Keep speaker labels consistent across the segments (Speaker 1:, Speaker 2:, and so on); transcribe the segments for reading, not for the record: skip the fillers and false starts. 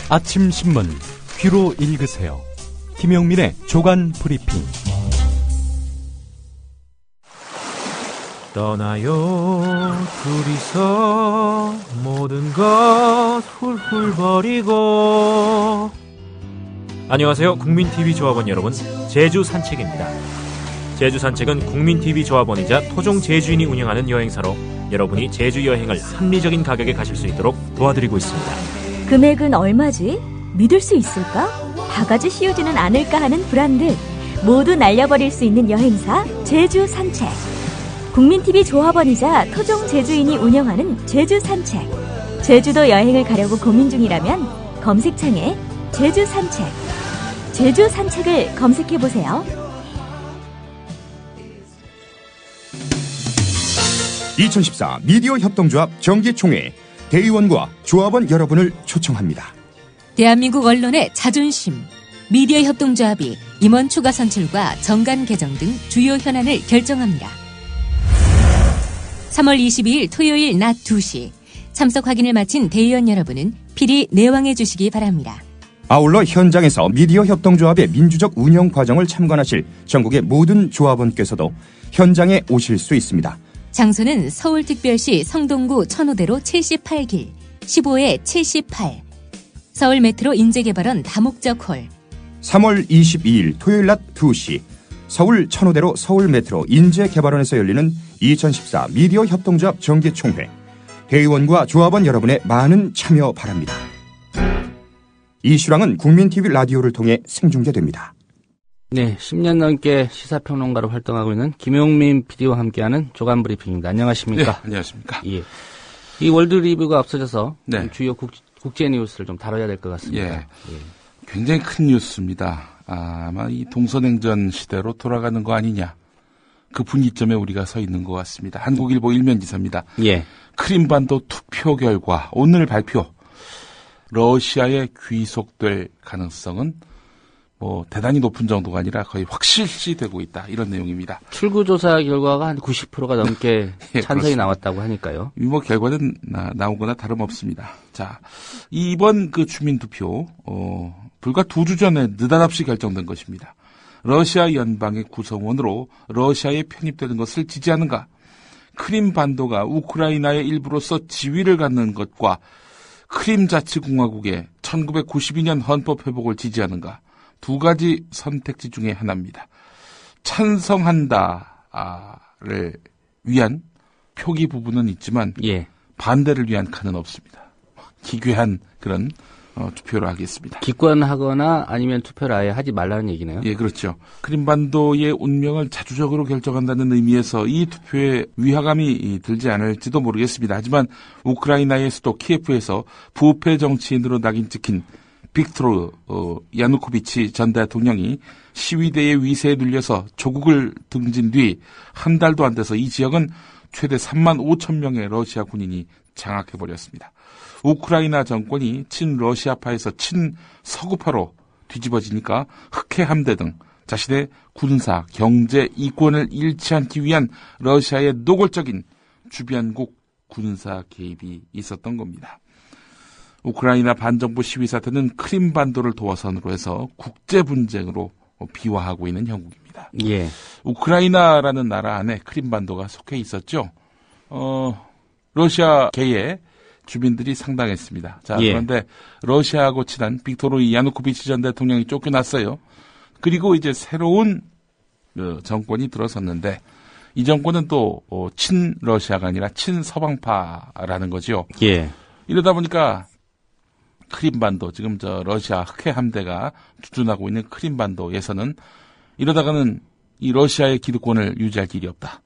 Speaker 1: 아침 신문 귀로 읽으세요. 김용민의 조간 브리핑.
Speaker 2: 떠나요 둘이서 모든 것 훌훌 버리고. 안녕하세요, 국민TV 조합원 여러분. 제주 산책입니다. 제주 산책은 국민TV 조합원이자 토종 제주인이 운영하는 여행사로 여러분이 제주 여행을 합리적인 가격에 가실 수 있도록 도와드리고 있습니다.
Speaker 3: 금액은 얼마지? 믿을 수 있을까? 바가지 씌우지는 않을까 하는 불안들 모두 날려버릴 수 있는 여행사 제주 산책. 국민TV 조합원이자 토종 제주인이 운영하는 제주 산책. 제주도 여행을 가려고 고민 중이라면 검색창에 제주 산책, 제주 산책을 검색해보세요.
Speaker 4: 2014 미디어 협동조합 정기총회 대의원과 조합원 여러분을 초청합니다.
Speaker 5: 대한민국 언론의 자존심, 미디어 협동조합이 임원 추가 선출과 정관 개정 등 주요 현안을 결정합니다. 3월 22일 토요일 낮 2시 참석 확인을 마친 대의원 여러분은 필히 내왕해 주시기 바랍니다.
Speaker 4: 아울러 현장에서 미디어 협동조합의 민주적 운영 과정을 참관하실 전국의 모든 조합원께서도 현장에 오실 수 있습니다.
Speaker 5: 장소는 서울특별시 성동구 천호대로 78길 15에 78 서울 메트로 인재개발원 다목적 홀.
Speaker 4: 3월 22일 토요일 낮 2시 서울 천호대로 서울 메트로 인재개발원에서 열리는 2014 미디어 협동조합 정기총회. 대의원과 조합원 여러분의 많은 참여 바랍니다. 이 실황은 국민TV 라디오를 통해 생중계됩니다.
Speaker 6: 네, 10년 넘게 시사평론가로 활동하고 있는 김용민 PD와 함께하는 조간 브리핑입니다. 안녕하십니까?
Speaker 7: 네, 안녕하십니까?
Speaker 6: 예. 이 월드 리뷰가 앞서져서
Speaker 7: 네.
Speaker 6: 주요 국제 뉴스를 좀 다뤄야 될 것 같습니다.
Speaker 7: 예.
Speaker 6: 예.
Speaker 7: 굉장히 큰 뉴스입니다. 아마 이 동서냉전 시대로 돌아가는 거 아니냐. 그 분기점에 우리가 서 있는 것 같습니다. 한국일보 일면 기사입니다.
Speaker 6: 예.
Speaker 7: 크림반도 투표 결과 오늘 발표. 러시아에 귀속될 가능성은 대단히 높은 정도가 아니라 거의 확실시되고 있다. 이런 내용입니다.
Speaker 6: 출구조사 결과가 한 90%가 넘게
Speaker 7: 예,
Speaker 6: 찬성이
Speaker 7: 그렇습니다.
Speaker 6: 나왔다고 하니까요.
Speaker 7: 결과는 나오거나 다름없습니다. 자, 이번 그 주민투표, 불과 2주 전에 느닷없이 결정된 것입니다. 러시아 연방의 구성원으로 러시아에 편입되는 것을 지지하는가? 크림반도가 우크라이나의 일부로서 지위를 갖는 것과 크림 자치공화국의 1992년 헌법 회복을 지지하는가? 두 가지 선택지 중에 하나입니다. 찬성한다를 위한 표기 부분은 있지만
Speaker 6: 예.
Speaker 7: 반대를 위한 칸은 없습니다. 기괴한 그런 투표를 하겠습니다.
Speaker 6: 기권하거나 아니면 투표를 아예 하지 말라는 얘기네요.
Speaker 7: 예, 그렇죠. 크림반도의 운명을 자주적으로 결정한다는 의미에서 이 투표에 위화감이 들지 않을지도 모르겠습니다. 하지만 우크라이나의 수도 키예프에서 부패 정치인으로 낙인 찍힌 빅토르 야누코비치 전 대통령이 시위대의 위세에 눌려서 조국을 등진 뒤 한 달도 안 돼서 이 지역은 최대 3만 5천 명의 러시아 군인이 장악해버렸습니다. 우크라이나 정권이 친러시아파에서 친서구파로 뒤집어지니까 흑해 함대 등 자신의 군사, 경제, 이권을 잃지 않기 위한 러시아의 노골적인 주변국 군사 개입이 있었던 겁니다. 우크라이나 반정부 시위 사태는 크림반도를 도화선으로 해서 국제 분쟁으로 비화하고 있는 형국입니다.
Speaker 6: 예.
Speaker 7: 우크라이나라는 나라 안에 크림반도가 속해 있었죠. 러시아계의 주민들이 상당했습니다. 자,
Speaker 6: 예.
Speaker 7: 그런데 러시아하고 친한 빅토르 야누코비치 전 대통령이 쫓겨났어요. 그리고 이제 새로운 정권이 들어섰는데 이 정권은 또 친러시아가 아니라 친서방파라는 거죠.
Speaker 6: 예.
Speaker 7: 이러다 보니까 크림반도, 지금 러시아 흑해 함대가 주둔하고 있는 크림반도에서는 이러다가는 이 러시아의 기득권을 유지할 길이 없다.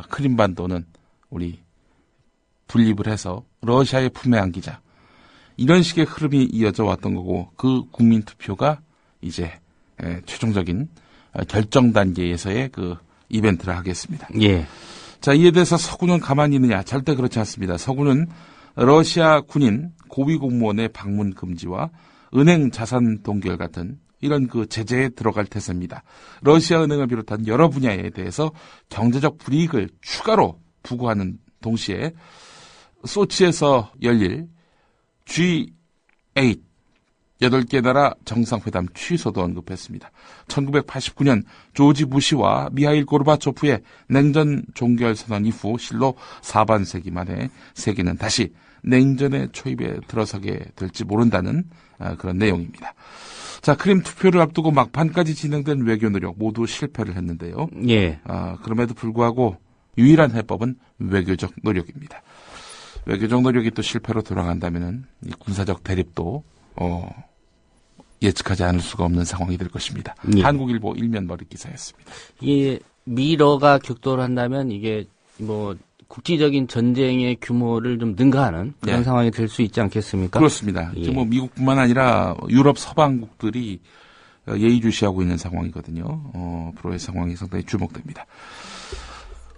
Speaker 7: 크림반도는 우리 분립을 해서 러시아의 품에 안기자. 이런 식의 흐름이 이어져 왔던 거고 그 국민투표가 이제 최종적인 결정 단계에서의 그 이벤트를 하겠습니다.
Speaker 6: 예.
Speaker 7: 자, 이에 대해서 서구는 가만히 있느냐? 절대 그렇지 않습니다. 서구는 러시아 군인 고위 공무원의 방문 금지와 은행 자산 동결 같은 이런 그 제재에 들어갈 태세입니다. 러시아 은행을 비롯한 여러 분야에 대해서 경제적 불이익을 추가로 부과하는 동시에 소치에서 열릴 G8 8개 나라 정상회담 취소도 언급했습니다. 1989년 조지 부시와 미하일 고르바초프의 냉전 종결 선언 이후 실로 4반세기 만에 세계는 다시 냉전의 초입에 들어서게 될지 모른다는 그런 내용입니다. 자, 크림 투표를 앞두고 막판까지 진행된 외교 노력 모두 실패를 했는데요.
Speaker 6: 예.
Speaker 7: 그럼에도 불구하고 유일한 해법은 외교적 노력입니다. 외교적 노력이 또 실패로 돌아간다면은 이 군사적 대립도 예측하지 않을 수가 없는 상황이 될 것입니다.
Speaker 6: 예.
Speaker 7: 한국일보 일면 머리 기사였습니다.
Speaker 6: 이게 미러가 격돌한다면 이게 뭐 국지적인 전쟁의 규모를 좀 능가하는 그런
Speaker 7: 네.
Speaker 6: 상황이 될 수 있지 않겠습니까?
Speaker 7: 그렇습니다.
Speaker 6: 예.
Speaker 7: 지금 뭐 미국뿐만 아니라 유럽 서방국들이 예의주시하고 있는 상황이거든요. 앞으로의 상황이 상당히 주목됩니다.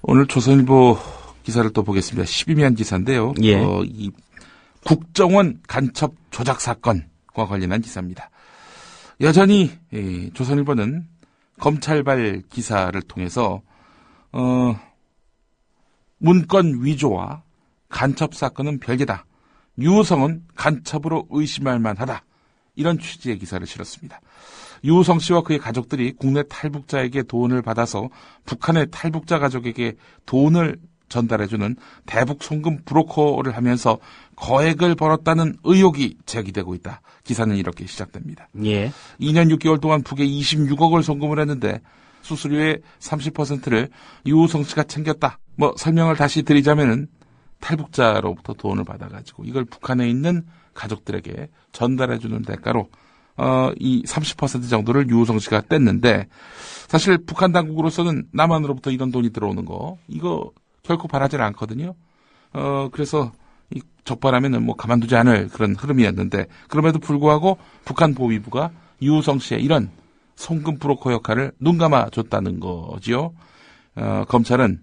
Speaker 7: 오늘 조선일보 기사를 또 보겠습니다. 12면 기사인데요.
Speaker 6: 예.
Speaker 7: 이 국정원 간첩 조작 사건과 관련한 기사입니다. 여전히 조선일보는 검찰발 기사를 통해서 문건 위조와 간첩 사건은 별개다. 유우성은 간첩으로 의심할 만하다. 이런 취지의 기사를 실었습니다. 유우성 씨와 그의 가족들이 국내 탈북자에게 돈을 받아서 북한의 탈북자 가족에게 돈을 전달해주는 대북 송금 브로커를 하면서 거액을 벌었다는 의혹이 제기되고 있다. 기사는 이렇게 시작됩니다.
Speaker 6: 예.
Speaker 7: 2년 6개월 동안 북에 26억을 송금을 했는데 수수료의 30%를 유우성 씨가 챙겼다. 설명을 다시 드리자면은 탈북자로부터 돈을 받아가지고 이걸 북한에 있는 가족들에게 전달해주는 대가로 이 30% 정도를 유우성 씨가 뗐는데 사실 북한 당국으로서는 남한으로부터 이런 돈이 들어오는 거 이거 결코 바라지는 않거든요. 그래서 이 적발하면은 가만두지 않을 그런 흐름이었는데 그럼에도 불구하고 북한 보위부가 유우성 씨의 이런 송금 브로커 역할을 눈감아 줬다는 거지요. 검찰은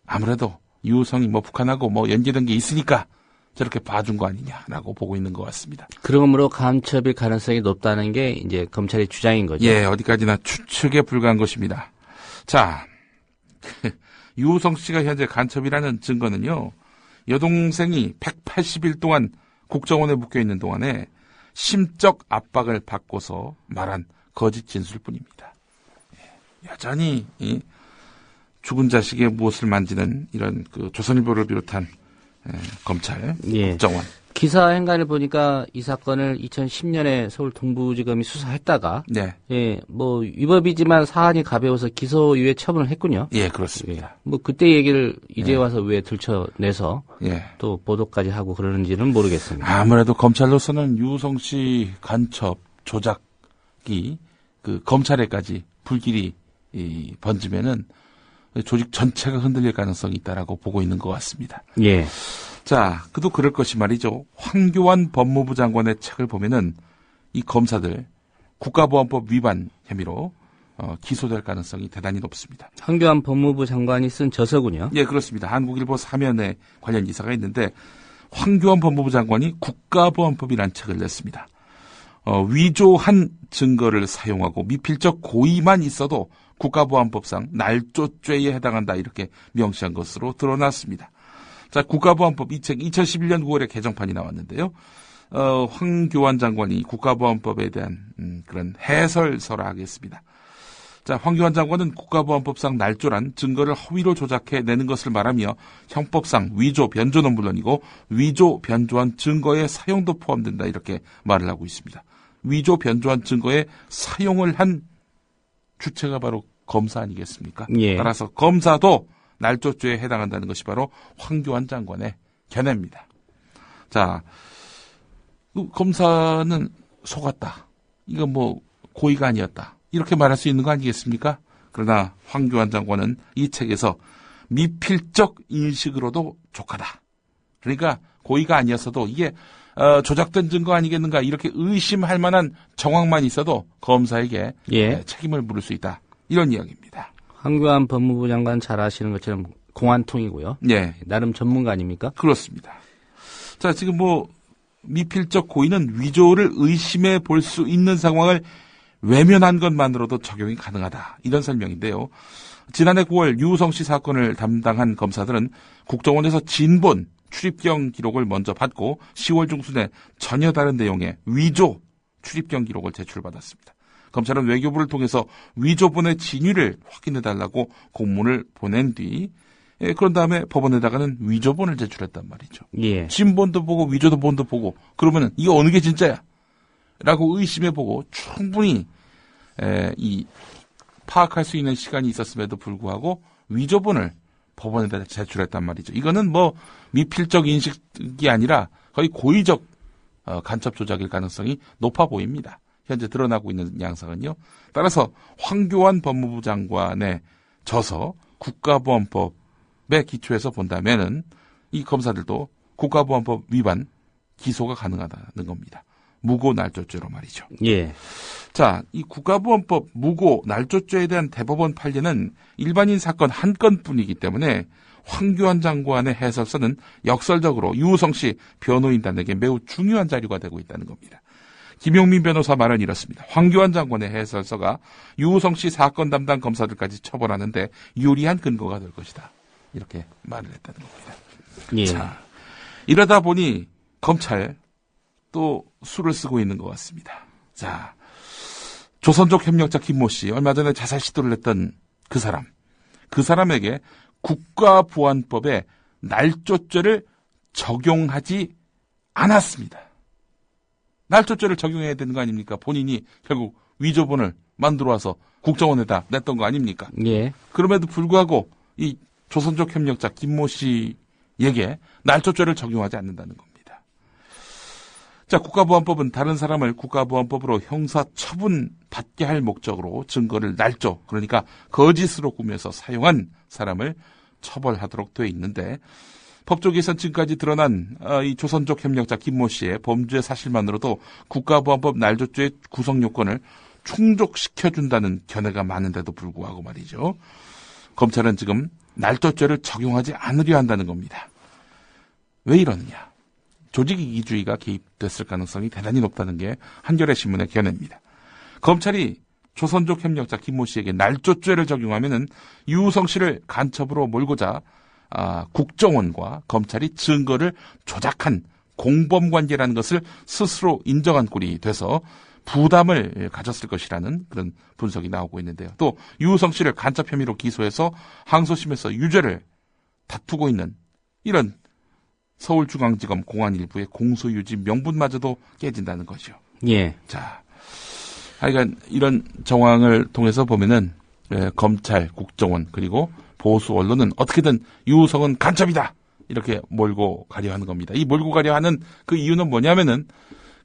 Speaker 7: 아무래도 유우성이 북한하고 연계된 게 있으니까 저렇게 봐준 거 아니냐라고 보고 있는 것 같습니다.
Speaker 6: 그러므로 간첩일 가능성이 높다는 게 이제 검찰의 주장인 거죠.
Speaker 7: 예, 어디까지나 추측에 불과한 것입니다. 자, 유우성 씨가 현재 간첩이라는 증거는요. 여동생이 180일 동안 국정원에 묶여 있는 동안에 심적 압박을 받고서 말한 거짓 진술뿐입니다. 여전히 죽은 자식의 무엇을 만지는 이런 조선일보를 비롯한 검찰,
Speaker 6: 예.
Speaker 7: 국정원.
Speaker 6: 기사 행간을 보니까 이 사건을 2010년에 서울 동부지검이 수사했다가
Speaker 7: 네.
Speaker 6: 예, 위법이지만 사안이 가벼워서 기소유예 처분을 했군요.
Speaker 7: 예, 그렇습니다.
Speaker 6: 그때 얘기를 이제 와서 왜 들춰내서
Speaker 7: 예.
Speaker 6: 또 보도까지 하고 그러는지는 모르겠습니다.
Speaker 7: 아무래도 검찰로서는 유우성 씨 간첩 조작이 검찰에까지 불길이 번지면은 조직 전체가 흔들릴 가능성이 있다라고 보고 있는 것 같습니다.
Speaker 6: 예.
Speaker 7: 자, 그도 그럴 것이 말이죠. 황교안 법무부 장관의 책을 보면은 이 검사들 국가보안법 위반 혐의로 기소될 가능성이 대단히 높습니다.
Speaker 6: 황교안 법무부 장관이 쓴 저서군요.
Speaker 7: 예, 그렇습니다. 한국일보 사면에 관련 기사가 있는데 황교안 법무부 장관이 국가보안법이라는 책을 냈습니다. 위조한 증거를 사용하고 미필적 고의만 있어도 국가보안법상 날조죄에 해당한다 이렇게 명시한 것으로 드러났습니다. 자, 국가보안법 이 책 2011년 9월에 개정판이 나왔는데요. 황교안 장관이 국가보안법에 대한 그런 해설서라 하겠습니다. 자, 황교안 장관은 국가보안법상 날조란 증거를 허위로 조작해 내는 것을 말하며 형법상 위조, 변조는 물론이고 위조, 변조한 증거의 사용도 포함된다 이렇게 말을 하고 있습니다. 위조, 변조한 증거의 사용을 한 주체가 바로 검사 아니겠습니까?
Speaker 6: 예.
Speaker 7: 따라서 검사도 날조죄에 해당한다는 것이 바로 황교안 장관의 견해입니다. 자, 검사는 속았다. 이거 고의가 아니었다. 이렇게 말할 수 있는 거 아니겠습니까? 그러나 황교안 장관은 이 책에서 미필적 인식으로도 족하다. 그러니까 고의가 아니었어도 이게 조작된 증거 아니겠는가 이렇게 의심할 만한 정황만 있어도 검사에게
Speaker 6: 예.
Speaker 7: 책임을 물을 수 있다. 이런 이야기입니다.
Speaker 6: 황교안 법무부 장관 잘 아시는 것처럼 공안통이고요.
Speaker 7: 예.
Speaker 6: 나름 전문가 아닙니까?
Speaker 7: 그렇습니다. 자, 지금 미필적 고의는 위조를 의심해 볼 수 있는 상황을 외면한 것만으로도 적용이 가능하다. 이런 설명인데요. 지난해 9월 유우성 씨 사건을 담당한 검사들은 국정원에서 진본 출입경 기록을 먼저 받고 10월 중순에 전혀 다른 내용의 위조 출입경 기록을 제출받았습니다. 검찰은 외교부를 통해서 위조본의 진위를 확인해달라고 공문을 보낸 뒤 그런 다음에 법원에다가는 위조본을 제출했단 말이죠.
Speaker 6: 예.
Speaker 7: 진본도 보고 위조본도 보고 그러면은 이게 어느 게 진짜야? 라고 의심해보고 충분히 이 파악할 수 있는 시간이 있었음에도 불구하고 위조본을 법원에다 제출했단 말이죠. 이거는 뭐 미필적 인식이 아니라 거의 고의적 간첩 조작일 가능성이 높아 보입니다. 현재 드러나고 있는 양상은요. 따라서 황교안 법무부 장관의 저서 국가보안법에 기초해서 본다면은 이 검사들도 국가보안법 위반 기소가 가능하다는 겁니다. 무고 날조죄로 말이죠.
Speaker 6: 예.
Speaker 7: 자, 이 국가보안법 무고 날조죄에 대한 대법원 판례는 일반인 사건 한 건뿐이기 때문에 황교안 장관의 해설서는 역설적으로 유우성 씨 변호인단에게 매우 중요한 자료가 되고 있다는 겁니다. 김용민 변호사 말은 이렇습니다. 황교안 장관의 해설서가 유우성 씨 사건 담당 검사들까지 처벌하는데 유리한 근거가 될 것이다. 이렇게 말을 했다는 겁니다.
Speaker 6: 예.
Speaker 7: 자, 이러다 보니 검찰 또 수를 쓰고 있는 것 같습니다. 자, 조선족 협력자 김모 씨 얼마 전에 자살 시도를 했던 그 사람에게 국가보안법에 날조죄를 적용하지 않았습니다. 날조죄를 적용해야 되는 거 아닙니까? 본인이 결국 위조본을 만들어 와서 국정원에다 냈던 거 아닙니까?
Speaker 6: 예.
Speaker 7: 그럼에도 불구하고 이 조선족 협력자 김모 씨에게 날조죄를 적용하지 않는다는 겁니다. 자, 국가보안법은 다른 사람을 국가보안법으로 형사처분 받게 할 목적으로 증거를 날조, 그러니까 거짓으로 꾸며서 사용한 사람을 처벌하도록 되어 있는데 법조계에선 지금까지 드러난 이 조선족 협력자 김모 씨의 범죄 사실만으로도 국가보안법 날조죄의 구성 요건을 충족시켜준다는 견해가 많은데도 불구하고 말이죠. 검찰은 지금 날조죄를 적용하지 않으려 한다는 겁니다. 왜 이러느냐? 조직이기주의가 개입됐을 가능성이 대단히 높다는 게 한겨레 신문의 견해입니다. 검찰이 조선족 협력자 김모 씨에게 날조죄를 적용하면은 유우성 씨를 간첩으로 몰고자 국정원과 검찰이 증거를 조작한 공범관계라는 것을 스스로 인정한 꼴이 돼서 부담을 가졌을 것이라는 그런 분석이 나오고 있는데요. 또 유우성 씨를 간첩 혐의로 기소해서 항소심에서 유죄를 다투고 있는 이런 서울중앙지검 공안 일부의 공소유지 명분마저도 깨진다는 거죠.
Speaker 6: 예.
Speaker 7: 자, 하여간 이런 정황을 통해서 보면은 검찰, 국정원 그리고 보수 언론은 어떻게든 유우성은 간첩이다 이렇게 몰고 가려 하는 겁니다. 이 몰고 가려 하는 그 이유는 뭐냐면은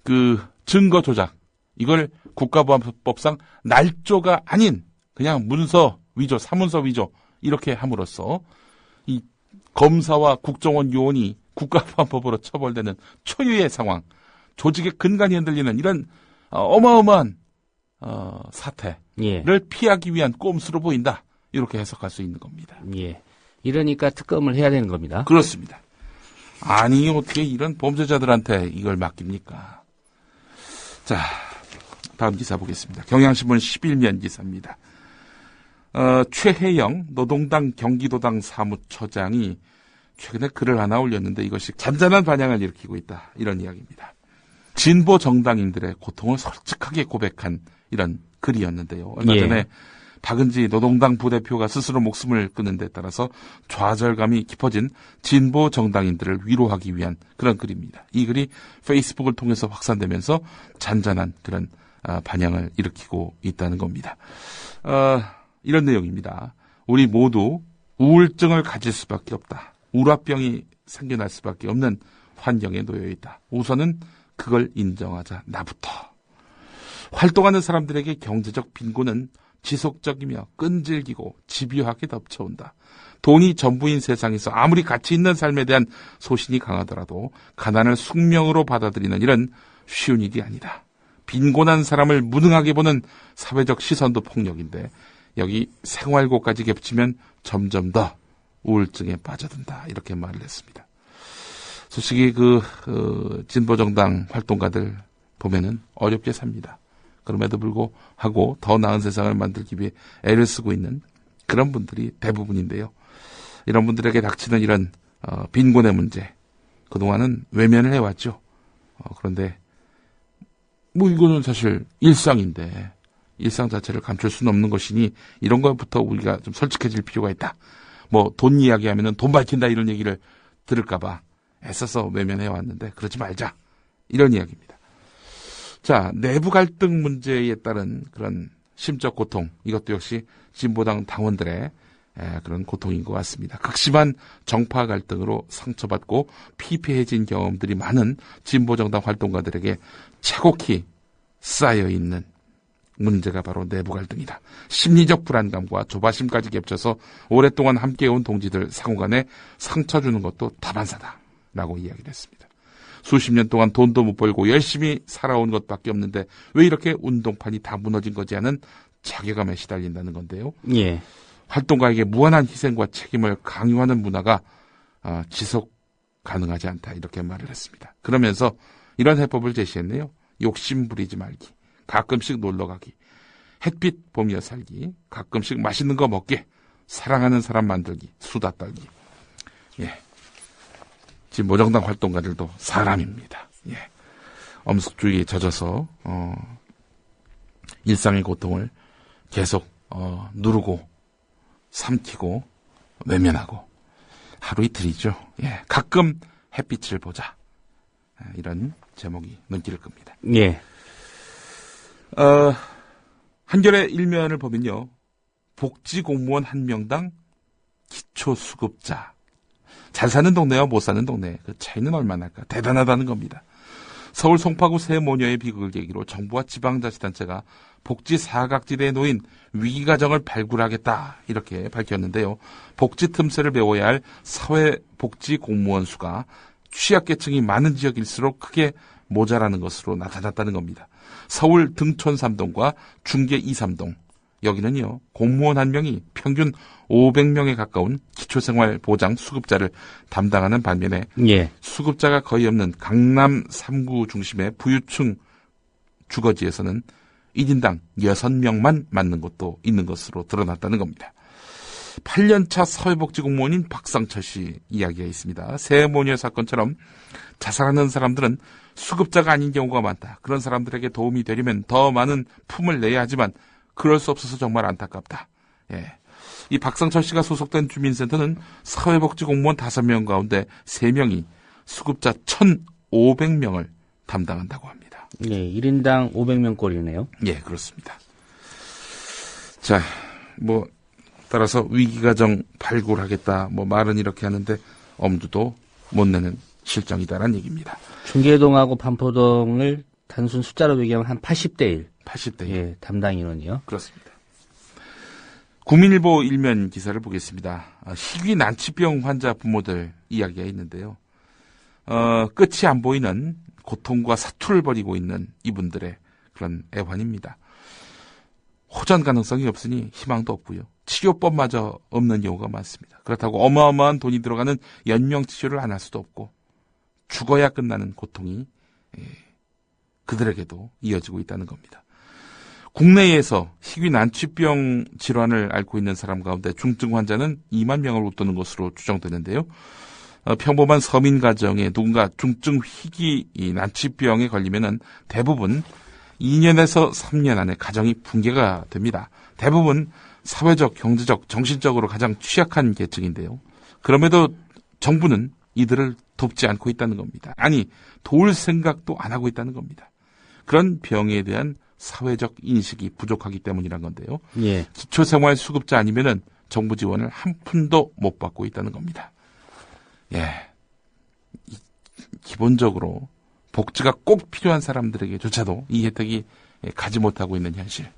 Speaker 7: 그 증거 조작 이걸 국가보안법상 날조가 아닌 그냥 문서 위조, 사문서 위조 이렇게 함으로써 이 검사와 국정원 요원이 국가보안법으로 처벌되는 초유의 상황, 조직의 근간이 흔들리는 이런 어마어마한 사태를
Speaker 6: 예.
Speaker 7: 피하기 위한 꼼수로 보인다. 이렇게 해석할 수 있는 겁니다.
Speaker 6: 예. 이러니까 특검을 해야 되는 겁니다.
Speaker 7: 그렇습니다. 아니 어떻게 이런 범죄자들한테 이걸 맡깁니까? 자, 다음 기사 보겠습니다. 경향신문 11면 기사입니다. 최혜영 노동당 경기도당 사무처장이 최근에 글을 하나 올렸는데 이것이 잔잔한 반향을 일으키고 있다. 이런 이야기입니다. 진보 정당인들의 고통을 솔직하게 고백한 이런 글이었는데요. 얼마 전에 박은지 노동당 부대표가 스스로 목숨을 끊는 데 따라서 좌절감이 깊어진 진보 정당인들을 위로하기 위한 그런 글입니다. 이 글이 페이스북을 통해서 확산되면서 잔잔한 그런 반향을 일으키고 있다는 겁니다. 이런 내용입니다. 우리 모두 우울증을 가질 수밖에 없다. 우라병이 생겨날 수밖에 없는 환경에 놓여 있다. 우선은 그걸 인정하자. 나부터. 활동하는 사람들에게 경제적 빈곤은 지속적이며 끈질기고 집요하게 덮쳐온다. 돈이 전부인 세상에서 아무리 가치 있는 삶에 대한 소신이 강하더라도 가난을 숙명으로 받아들이는 일은 쉬운 일이 아니다. 빈곤한 사람을 무능하게 보는 사회적 시선도 폭력인데 여기 생활고까지 겹치면 점점 더 우울증에 빠져든다. 이렇게 말을 했습니다. 솔직히 진보정당 활동가들 보면은 어렵게 삽니다. 그럼에도 불구하고 더 나은 세상을 만들기 위해 애를 쓰고 있는 그런 분들이 대부분인데요. 이런 분들에게 닥치는 이런 빈곤의 문제 그동안은 외면을 해왔죠. 그런데 뭐 이거는 사실 일상인데 일상 자체를 감출 수는 없는 것이니 이런 것부터 우리가 좀 솔직해질 필요가 있다. 뭐 돈 이야기하면은 돈 밝힌다 이런 얘기를 들을까봐 애써서 외면해 왔는데 그러지 말자 이런 이야기입니다. 자, 내부 갈등 문제에 따른 그런 심적 고통, 이것도 역시 진보당 당원들의 그런 고통인 것 같습니다. 극심한 정파 갈등으로 상처받고 피폐해진 경험들이 많은 진보정당 활동가들에게 차곡히 쌓여있는 문제가 바로 내부 갈등이다. 심리적 불안감과 조바심까지 겹쳐서 오랫동안 함께해온 동지들 상호간에 상처 주는 것도 다반사다라고 이야기를 했습니다. 수십 년 동안 돈도 못 벌고 열심히 살아온 것밖에 없는데 왜 이렇게 운동판이 다 무너진 거지 하는 자괴감에 시달린다는 건데요.
Speaker 6: 예.
Speaker 7: 활동가에게 무한한 희생과 책임을 강요하는 문화가 지속 가능하지 않다 이렇게 말을 했습니다. 그러면서 이런 해법을 제시했네요. 욕심 부리지 말기, 가끔씩 놀러가기, 햇빛 보며 살기, 가끔씩 맛있는 거 먹게, 사랑하는 사람 만들기, 수다 떨기. 예. 진보정당 활동가들도 사람입니다. 예. 엄숙주의에 젖어서 일상의 고통을 계속 누르고 삼키고 외면하고 하루 이틀이죠. 예. 가끔 햇빛을 보자. 이런 제목이 눈길을 끕니다.
Speaker 6: 예.
Speaker 7: 한겨레 일면을 보면요. 복지공무원 한 명당 기초수급자. 잘 사는 동네와 못 사는 동네 그 차이는 얼마나 할까? 대단하다는 겁니다. 서울 송파구 세 모녀의 비극을 계기로 정부와 지방자치단체가 복지 사각지대에 놓인 위기가정을 발굴하겠다 이렇게 밝혔는데요. 복지 틈새를 메워야 할 사회복지공무원 수가 취약계층이 많은 지역일수록 크게 모자라는 것으로 나타났다는 겁니다. 서울 등촌 3동과 중계 2, 3동 여기는요. 공무원 한 명이 평균 500명에 가까운 기초생활보장 수급자를 담당하는 반면에
Speaker 6: 예.
Speaker 7: 수급자가 거의 없는 강남 3구 중심의 부유층 주거지에서는 1인당 6명만 맞는 곳도 있는 것으로 드러났다는 겁니다. 8년차 사회복지공무원인 박상철 씨 이야기가 있습니다. 새 모녀 사건처럼 자살하는 사람들은 수급자가 아닌 경우가 많다. 그런 사람들에게 도움이 되려면 더 많은 품을 내야 하지만 그럴 수 없어서 정말 안타깝다. 예. 이 박상철 씨가 소속된 주민센터는 사회복지공무원 5명 가운데 3명이 수급자 1,500명을 담당한다고 합니다.
Speaker 6: 예, 1인당 500명 꼴이네요.
Speaker 7: 예, 그렇습니다. 자, 뭐 따라서 위기가정 발굴하겠다. 뭐 말은 이렇게 하는데 엄두도 못 내는 실정이다라는 얘기입니다.
Speaker 6: 중계동하고 반포동을 단순 숫자로 얘기하면 한 80대 1.
Speaker 7: 80대 1.
Speaker 6: 예, 담당 인원이요.
Speaker 7: 그렇습니다. 국민일보 일면 기사를 보겠습니다. 희귀 난치병 환자 부모들 이야기가 있는데요. 끝이 안 보이는 고통과 사투를 벌이고 있는 이분들의 그런 애환입니다. 호전 가능성이 없으니 희망도 없고요. 치료법마저 없는 경우가 많습니다. 그렇다고 어마어마한 돈이 들어가는 연명치료를 안 할 수도 없고 죽어야 끝나는 고통이 그들에게도 이어지고 있다는 겁니다. 국내에서 희귀 난치병 질환을 앓고 있는 사람 가운데 중증 환자는 2만 명을 웃도는 것으로 추정되는데요. 평범한 서민 가정에 누군가 중증 희귀 난치병에 걸리면은 대부분 2년에서 3년 안에 가정이 붕괴가 됩니다. 대부분 사회적, 경제적, 정신적으로 가장 취약한 계층인데요. 그럼에도 정부는 이들을 돕지 않고 있다는 겁니다. 아니, 도울 생각도 안 하고 있다는 겁니다. 그런 병에 대한 사회적 인식이 부족하기 때문이란 건데요.
Speaker 6: 예.
Speaker 7: 기초생활 수급자 아니면은 정부 지원을 한 푼도 못 받고 있다는 겁니다. 예. 기본적으로 복지가 꼭 필요한 사람들에게조차도 이 혜택이 가지 못하고 있는 현실.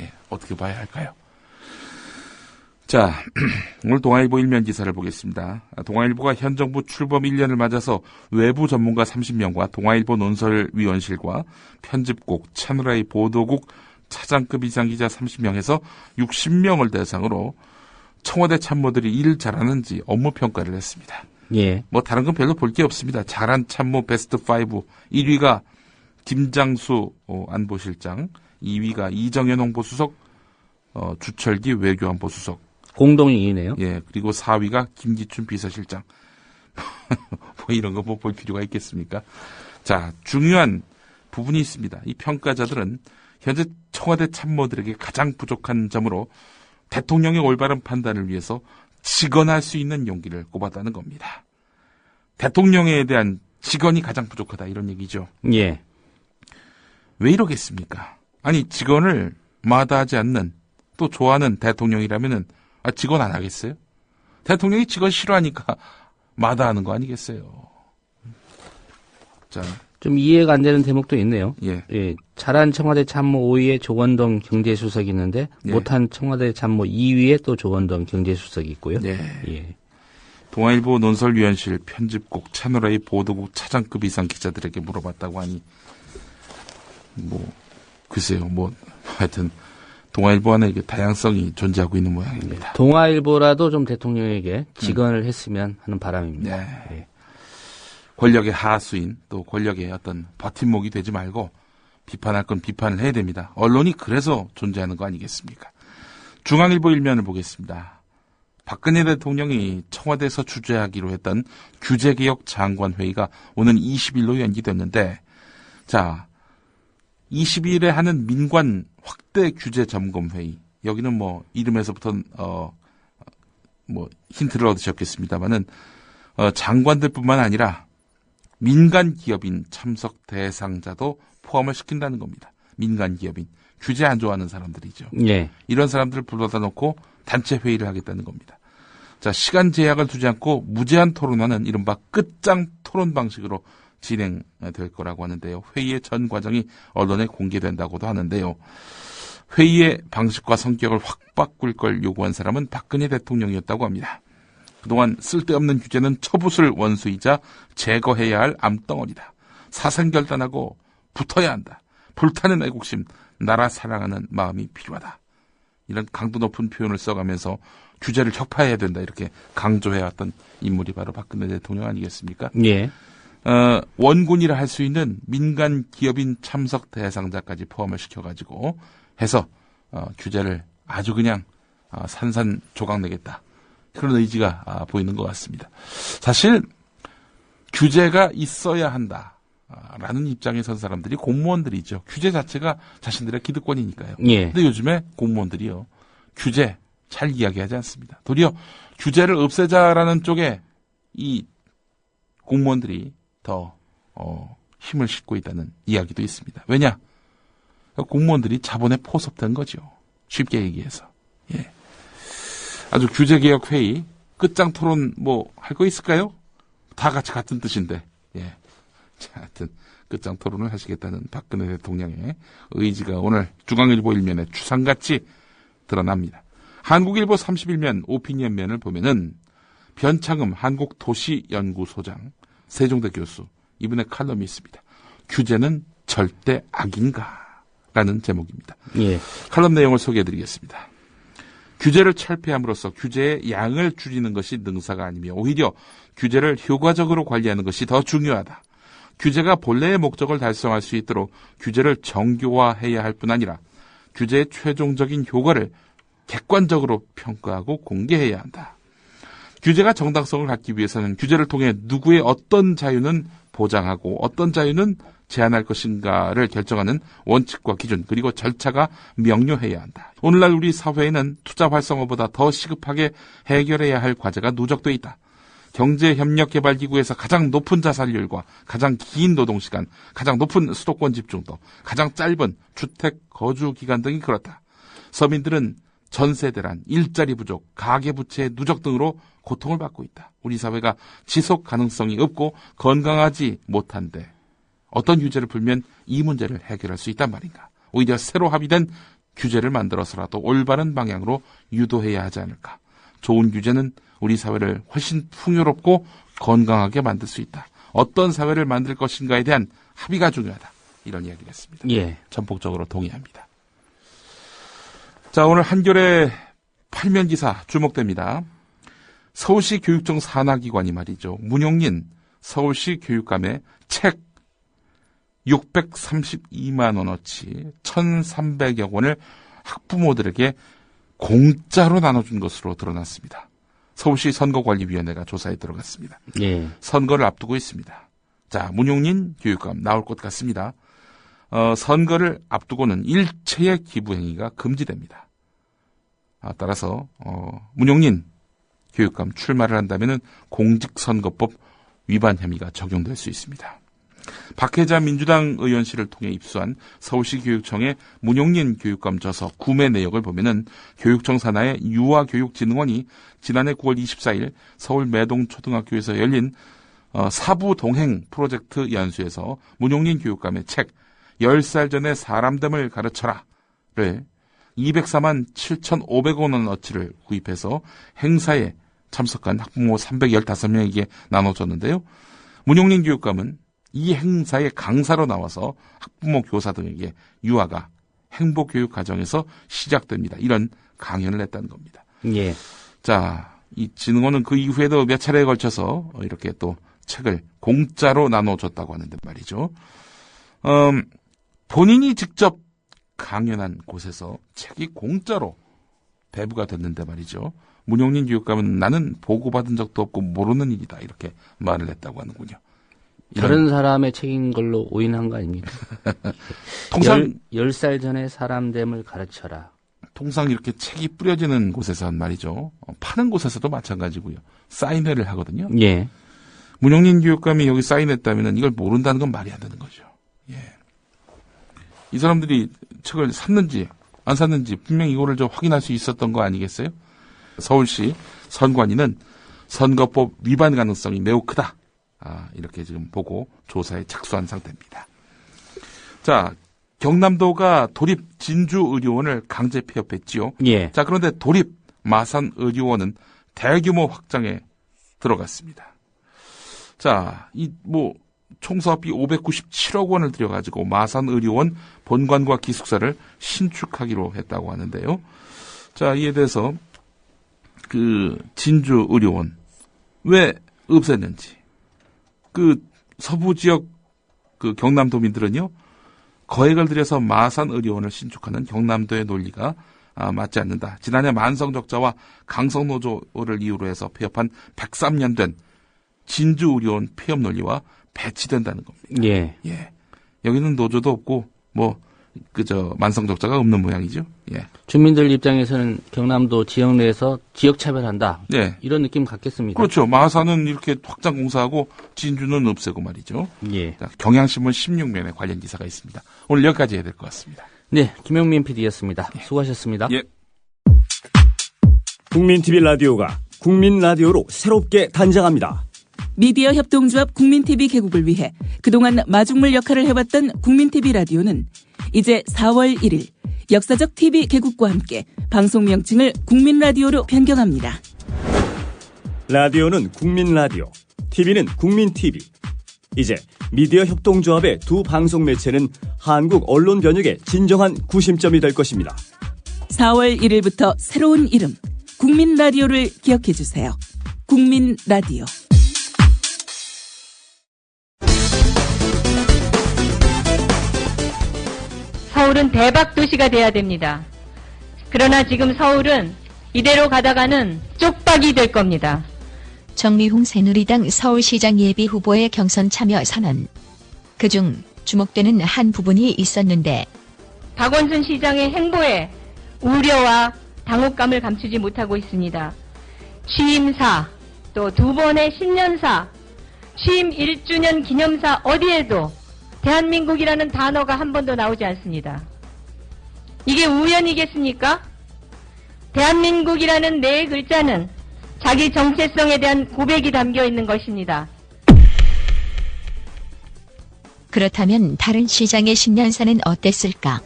Speaker 7: 예. 어떻게 봐야 할까요? 자, 오늘 동아일보 일면 기사를 보겠습니다. 동아일보가 현 정부 출범 1년을 맞아서 외부 전문가 30명과 동아일보 논설위원실과 편집국, 채널A 보도국 차장급 이상 기자 30명에서 60명을 대상으로 청와대 참모들이 일 잘하는지 업무 평가를 했습니다.
Speaker 6: 예.
Speaker 7: 뭐 다른 건 별로 볼 게 없습니다. 잘한 참모 베스트 5. 1위가 김장수 안보실장, 2위가 이정현 홍보수석, 주철기 외교안보수석.
Speaker 6: 공동이네요.
Speaker 7: 예, 그리고 4위가 김기춘 비서실장. 뭐 이런 거 뭐 볼 필요가 있겠습니까? 자, 중요한 부분이 있습니다. 이 평가자들은 현재 청와대 참모들에게 가장 부족한 점으로 대통령의 올바른 판단을 위해서 직언할 수 있는 용기를 꼽았다는 겁니다. 대통령에 대한 직언이 가장 부족하다 이런 얘기죠.
Speaker 6: 예.
Speaker 7: 왜 이러겠습니까? 아니 직언을 마다하지 않는 또 좋아하는 대통령이라면은 직언 안 하겠어요? 대통령이 직언 싫어하니까 마다하는 거 아니겠어요? 자,
Speaker 6: 좀 이해가 안 되는 대목도 있네요.
Speaker 7: 예.
Speaker 6: 예. 잘한 청와대 참모 5위에 조원동 경제수석이 있는데
Speaker 7: 예.
Speaker 6: 못한 청와대 참모 2위에 또 조원동 경제수석이 있고요.
Speaker 7: 예.
Speaker 6: 예.
Speaker 7: 동아일보 논설위원실 편집국 채널A 보도국 차장급 이상 기자들에게 물어봤다고 하니 글쎄요. 하여튼 동아일보 안에 이게 다양성이 존재하고 있는 모양입니다.
Speaker 6: 동아일보라도 좀 대통령에게 직언을 했으면 하는 바람입니다.
Speaker 7: 네.
Speaker 6: 예.
Speaker 7: 권력의 하수인 또 권력의 어떤 버팀목이 되지 말고 비판할 건 비판을 해야 됩니다. 언론이 그래서 존재하는 거 아니겠습니까? 중앙일보 일면을 보겠습니다. 박근혜 대통령이 청와대에서 주재하기로 했던 규제개혁 장관회의가 오는 20일로 연기됐는데, 자, 20일에 하는 민관 확대 규제 점검 회의. 여기는 이름에서부터 힌트를 얻으셨겠습니다만은 장관들뿐만 아니라 민간 기업인 참석 대상자도 포함을 시킨다는 겁니다. 민간 기업인 규제 안 좋아하는 사람들이죠.
Speaker 6: 예.
Speaker 7: 이런 사람들을 불러다 놓고 단체 회의를 하겠다는 겁니다. 자, 시간 제약을 두지 않고 무제한 토론하는 이른바 끝장 토론 방식으로 진행될 거라고 하는데요. 회의의 전 과정이 언론에 공개된다고도 하는데요. 회의의 방식과 성격을 확 바꿀 걸 요구한 사람은 박근혜 대통령이었다고 합니다. 그동안 쓸데없는 규제는 처붓을 원수이자 제거해야 할 암덩어리다. 사생결단하고 붙어야 한다. 불타는 애국심, 나라 사랑하는 마음이 필요하다. 이런 강도 높은 표현을 써가면서 규제를 혁파해야 된다. 이렇게 강조해왔던 인물이 바로 박근혜 대통령 아니겠습니까?
Speaker 6: 예.
Speaker 7: 원군이라 할 수 있는 민간 기업인 참석 대상자까지 포함을 시켜가지고 해서 규제를 아주 그냥 산산조각내겠다. 그런 의지가 보이는 것 같습니다. 사실 규제가 있어야 한다라는 입장에 선 사람들이 공무원들이죠. 규제 자체가 자신들의 기득권이니까요.
Speaker 6: 예.
Speaker 7: 근데 요즘에 공무원들이요. 규제 잘 이야기하지 않습니다. 도리어 규제를 없애자라는 쪽에 이 공무원들이 더 힘을 싣고 있다는 이야기도 있습니다. 왜냐? 공무원들이 자본에 포섭된 거죠. 쉽게 얘기해서. 예. 아주 규제개혁 회의 끝장 토론 할 거 있을까요? 다 같이 같은 뜻인데. 예. 자, 하여튼 끝장 토론을 하시겠다는 박근혜 대통령의 의지가 오늘 중앙일보 일면에 추상같이 드러납니다. 한국일보 31면 오피니언면을 보면은 변창흠 한국도시연구소장 세종대 교수 이분의 칼럼이 있습니다. 규제는 절대 악인가? 라는 제목입니다.
Speaker 6: 예.
Speaker 7: 칼럼 내용을 소개해드리겠습니다. 규제를 철폐함으로써 규제의 양을 줄이는 것이 능사가 아니며 오히려 규제를 효과적으로 관리하는 것이 더 중요하다. 규제가 본래의 목적을 달성할 수 있도록 규제를 정교화해야 할 뿐 아니라 규제의 최종적인 효과를 객관적으로 평가하고 공개해야 한다. 규제가 정당성을 갖기 위해서는 규제를 통해 누구의 어떤 자유는 보장하고 어떤 자유는 제한할 것인가를 결정하는 원칙과 기준 그리고 절차가 명료해야 한다. 오늘날 우리 사회에는 투자 활성화보다 더 시급하게 해결해야 할 과제가 누적돼 있다. 경제협력개발기구에서 가장 높은 자살률과 가장 긴 노동시간, 가장 높은 수도권 집중도, 가장 짧은 주택 거주 기간 등이 그렇다. 서민들은 전세 대란, 일자리 부족, 가계부채 누적 등으로 고통을 받고 있다. 우리 사회가 지속 가능성이 없고 건강하지 못한데 어떤 규제를 풀면 이 문제를 해결할 수 있단 말인가. 오히려 새로 합의된 규제를 만들어서라도 올바른 방향으로 유도해야 하지 않을까. 좋은 규제는 우리 사회를 훨씬 풍요롭고 건강하게 만들 수 있다. 어떤 사회를 만들 것인가에 대한 합의가 중요하다. 이런 이야기를 했습니다.
Speaker 6: 예.
Speaker 7: 전폭적으로 동의합니다. 자, 오늘 한겨레 8면 기사 주목됩니다. 서울시 교육청 산하기관이 말이죠. 문용린 서울시 교육감의 책 632만 원어치 1,300여 권을 학부모들에게 공짜로 나눠준 것으로 드러났습니다. 서울시 선거관리위원회가 조사에 들어갔습니다.
Speaker 6: 예.
Speaker 7: 선거를 앞두고 있습니다. 자, 문용린 교육감 나올 것 같습니다. 선거를 앞두고는 일체의 기부 행위가 금지됩니다. 따라서 문용린 교육감 출마를 한다면 공직선거법 위반 혐의가 적용될 수 있습니다. 박혜자 민주당 의원실을 통해 입수한 서울시 교육청의 문용린 교육감 저서 구매 내역을 보면은 교육청 산하의 유아교육진흥원이 지난해 9월 24일 서울 매동초등학교에서 열린 사부 동행 프로젝트 연수에서 문용린 교육감의 책 10살 전에 사람됨을 가르쳐라를 204만 7,500원어치를 구입해서 행사에 참석한 학부모 315명에게 나눠줬는데요. 문용린 교육감은 이 행사의 강사로 나와서 학부모 교사 등에게 유아가 행복교육 과정에서 시작됩니다. 이런 강연을 했다는 겁니다.
Speaker 6: 예.
Speaker 7: 자, 이 진흥원은 그 이후에도 몇 차례에 걸쳐서 이렇게 또 책을 공짜로 나눠줬다고 하는데 말이죠. 본인이 직접 강연한 곳에서 책이 공짜로 배부가 됐는데 말이죠. 문용린 교육감은 나는 보고받은 적도 없고 모르는 일이다 이렇게 말을 했다고 하는군요.
Speaker 6: 다른 사람의 책인 걸로 오인한 거 아닙니까?
Speaker 7: 통상
Speaker 6: 10살 전에 사람됨을 가르쳐라.
Speaker 7: 통상 이렇게 책이 뿌려지는 곳에서 말이죠. 파는 곳에서도 마찬가지고요. 사인회를 하거든요.
Speaker 6: 예.
Speaker 7: 문용린 교육감이 여기 사인했다면 이걸 모른다는 건 말이 안 되는 거죠. 예. 이 사람들이 책을 샀는지 안 샀는지 분명히 이거를 좀 확인할 수 있었던 거 아니겠어요? 서울시 선관위는 선거법 위반 가능성이 매우 크다. 이렇게 지금 보고 조사에 착수한 상태입니다. 자, 경남도가 도립 진주의료원을 강제 폐업했지요.
Speaker 6: 예.
Speaker 7: 자, 그런데 도립 마산의료원은 대규모 확장에 들어갔습니다. 자, 총사업비 597억 원을 들여가지고 마산의료원 본관과 기숙사를 신축하기로 했다고 하는데요. 자, 이에 대해서 진주의료원 왜 없앴는지. 서부 지역 경남도민들은요, 거액을 들여서 마산의료원을 신축하는 경남도의 논리가 맞지 않는다. 지난해 만성적자와 강성노조를 이유로 해서 폐업한 103년 된 진주의료원 폐업 논리와 배치된다는 겁니다.
Speaker 6: 예.
Speaker 7: 예. 여기는 노조도 없고, 만성적자가 없는 모양이죠. 예.
Speaker 6: 주민들 입장에서는 경남도 지역 내에서 지역 차별한다.
Speaker 7: 네.
Speaker 6: 이런 느낌 갖겠습니다.
Speaker 7: 그렇죠. 마산은 이렇게 확장 공사하고 진주는 없애고 말이죠.
Speaker 6: 예.
Speaker 7: 자, 경향신문 16면에 관련 기사가 있습니다. 오늘 여기까지 해야 될 것 같습니다.
Speaker 6: 네, 김용민 PD였습니다. 수고하셨습니다.
Speaker 7: 예.
Speaker 8: 국민TV 라디오가 국민 라디오로 새롭게 단장합니다.
Speaker 9: 미디어 협동조합 국민TV 개국을 위해 그동안 마중물 역할을 해왔던 국민TV 라디오는 이제 4월 1일 역사적 TV 개국과 함께 방송 명칭을 국민라디오로 변경합니다.
Speaker 8: 라디오는 국민라디오, TV는 국민TV. 이제 미디어 협동조합의 두 방송 매체는 한국 언론 변혁의 진정한 구심점이 될 것입니다.
Speaker 9: 4월 1일부터 새로운 이름 국민라디오를 기억해주세요. 국민라디오.
Speaker 10: 서울은 대박 도시가 돼야 됩니다. 그러나 지금 서울은 이대로 가다가는 쪽박이 될 겁니다.
Speaker 5: 정미홍 새누리당 서울시장 예비 후보의 경선 참여 선언. 그중 주목되는 한 부분이 있었는데
Speaker 10: 박원순 시장의 행보에 우려와 당혹감을 감추지 못하고 있습니다. 취임사, 또 두 번의 신년사, 취임 1주년 기념사 어디에도 대한민국이라는 단어가 한 번도 나오지 않습니다. 이게 우연이겠습니까? 대한민국이라는 네 글자는 자기 정체성에 대한 고백이 담겨 있는 것입니다.
Speaker 5: 그렇다면 다른 시장의 신년사는 어땠을까?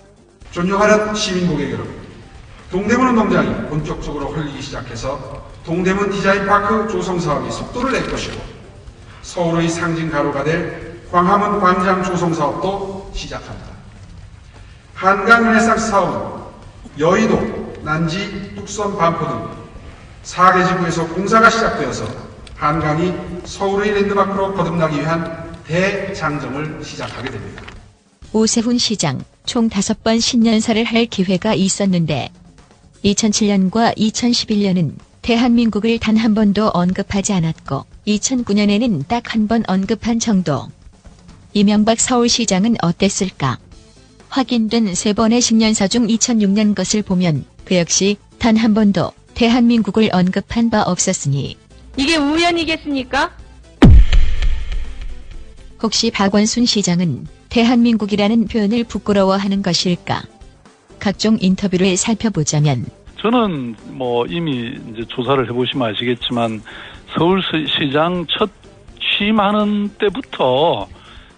Speaker 11: 존경하는 시민 고객 여러분, 동대문 운동장이 본격적으로 흘리기 시작해서 동대문 디자인파크 조성 사업이 속도를 낼 것이고 서울의 상징 가로가 될 광화문 광장 조성 사업도 시작합니다. 한강 르네상스 사업은 여의도, 난지, 뚝섬, 반포 등 4개 지구에서 공사가 시작되어서 한강이 서울의 랜드마크로 거듭나기 위한 대장정을 시작하게 됩니다.
Speaker 5: 오세훈 시장 총 5번 신년사를 할 기회가 있었는데 2007년과 2011년은 대한민국을 단 한 번도 언급하지 않았고 2009년에는 딱 한 번 언급한 정도. 이명박 서울시장은 어땠을까? 확인된 3번의 10년사 중 2006년 것을 보면 그 역시 단 한 번도 대한민국을 언급한 바 없었으니
Speaker 10: 이게 우연이겠습니까?
Speaker 5: 혹시 박원순 시장은 대한민국이라는 표현을 부끄러워하는 것일까? 각종 인터뷰를 살펴보자면
Speaker 12: 저는 이미 이제 조사를 해보시면 아시겠지만 서울시장 첫 취임하는 때부터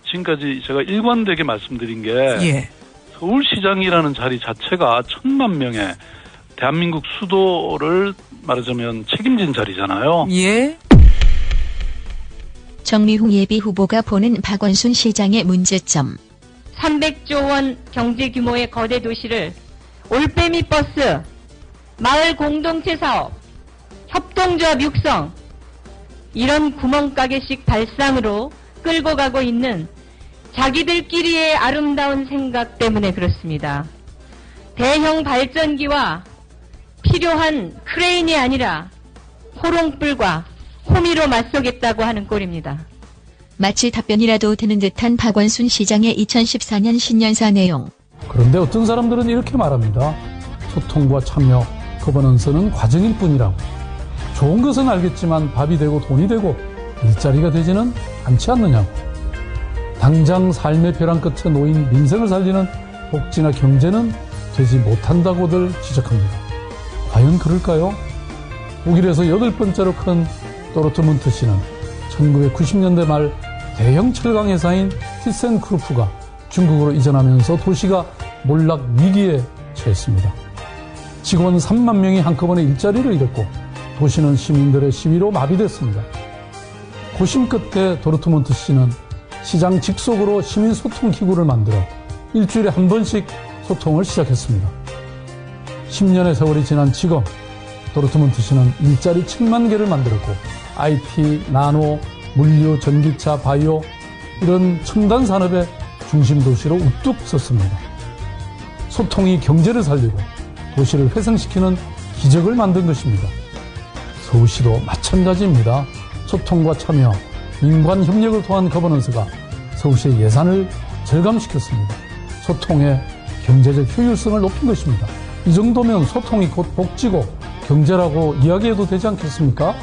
Speaker 12: 지금까지 제가 일관되게 말씀드린 게 서울시장이라는 자리 자체가 1000만 명의 대한민국 수도를 말하자면 책임진 자리잖아요.
Speaker 13: 예.
Speaker 5: 정미훈 예비후보가 보는 박원순 시장의 문제점.
Speaker 10: 300조 원 경제 규모의 거대 도시를 올빼미 버스, 마을 공동체 사업, 협동조합 육성, 이런 구멍가게식 발상으로 끌고 가고 있는 자기들끼리의 아름다운 생각 때문에 그렇습니다. 대형 발전기와 필요한 크레인이 아니라 호롱불과 호미로 맞서겠다고 하는 꼴입니다.
Speaker 5: 마치 답변이라도 되는 듯한 박원순 시장의 2014년 신년사 내용.
Speaker 14: 그런데 어떤 사람들은 이렇게 말합니다. 소통과 참여, 거버넌스는 과정일 뿐이라고. 좋은 것은 알겠지만 밥이 되고 돈이 되고 일자리가 되지는 않지 않느냐고. 당장 삶의 벼랑 끝에 놓인 민생을 살리는 복지나 경제는 되지 못한다고들 지적합니다. 과연 그럴까요? 독일에서 8번째로 큰 도르트문트시는 1990년대 말 대형 철강 회사인 티센크루프가 중국으로 이전하면서 도시가 몰락 위기에 처했습니다. 직원 3만 명이 한꺼번에 일자리를 잃었고 도시는 시민들의 시위로 마비됐습니다. 고심 끝에 도르트문트시는 시장 직속으로 시민 소통 기구를 만들어 일주일에 한 번씩 소통을 시작했습니다. 10년의 세월이 지난 지금 도르트문트시는 일자리 7만 개를 만들었고 IT, 나노, 물류, 전기차, 바이오 이런 첨단 산업의 중심 도시로 우뚝 섰습니다. 소통이 경제를 살리고 도시를 회생시키는 기적을 만든 것입니다. 서울시도 마찬가지입니다. 소통과 참여, 민관 협력을 통한 거버넌스가 서울시의 예산을 절감시켰습니다. 소통의 경제적 효율성을 높인 것입니다. 이 정도면 소통이 곧 복지고 경제라고 이야기해도 되지 않겠습니까?